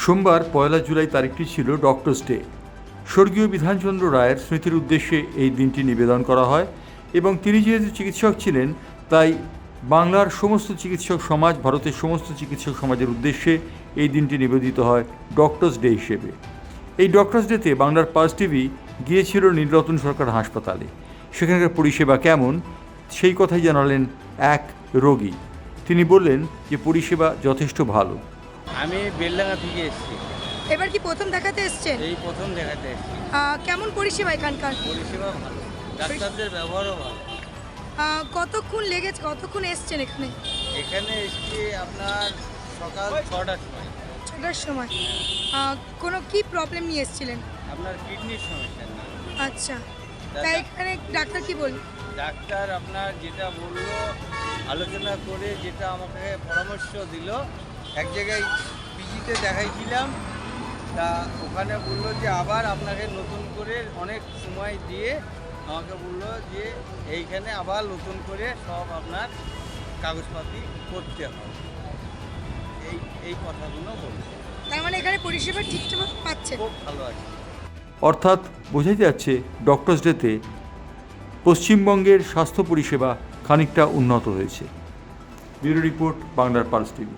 সোমবার 1 জুলাই তারিখটি ছিল ডক্টরস ডে। স্বর্গীয় বিধানচন্দ্র রায়ের স্মৃতির উদ্দেশ্যে এই দিনটি নিবেদন করা হয় এবং তিনি যেহেতু চিকিৎসক ছিলেন তাই বাংলার সমস্ত চিকিৎসক সমাজ, ভারতের সমস্ত চিকিৎসক সমাজের উদ্দেশ্যে এই দিনটি নিবেদিত হয় ডক্টরস ডে হিসেবে। এই ডক্টরস ডেতে বাংলার পালস টিভি গিয়েছিল নীলরতন সরকার হাসপাতালে। সেখানকার পরিষেবা কেমন সেই কথাই জানালেন এক রোগী। তিনি বললেন যে পরিষেবা যথেষ্ট ভালো। আমি বেলডাঙ্গা থেকে এসেছি। এবার কি প্রথম দেখাতে এসছেন? এই প্রথম দেখাতে এসেছি। কেমন পরিষেবা এখানকার? পরিষেবা ভালো, ডাক্তারদের ব্যবহারও ভালো। কতক্ষণ লেগেছে, কতক্ষণ এসছেন এখানে? এখানে এসেছি আপনার সকাল 6টার সময়। 6টার সময়। কোনো কি প্রবলেম নিয়ে এসেছিলেন? আপনার কিডনির সমস্যা নেই। আচ্ছা, তাই এখানে ডাক্তার কি বলল? ডাক্তার আপনার যেটা বললো, আলোচনা করে যেটা আমাকে পরামর্শ দিল, এক জায়গায় পিজিতে দেখাইছিলাম, তা ওখানে বললো যে আবার আপনাকে নতুন করে অনেক সময় দিয়ে আমাকে বললো যে এইখানে আবার নতুন করে সব আপনার কাগজপাতি করতে হবে, এই কথাগুলো বললো। তার মানে এখানে পরিষেবা ঠিকঠাক পাচ্ছেন? খুব ভালো আছে। অর্থাৎ বোঝাই যাচ্ছে ডক্টরস ডেতে পশ্চিমবঙ্গের স্বাস্থ্য পরিষেবা খানিকটা উন্নত হয়েছে। ব্যুরো রিপোর্ট, বাংলার পালস টিভি।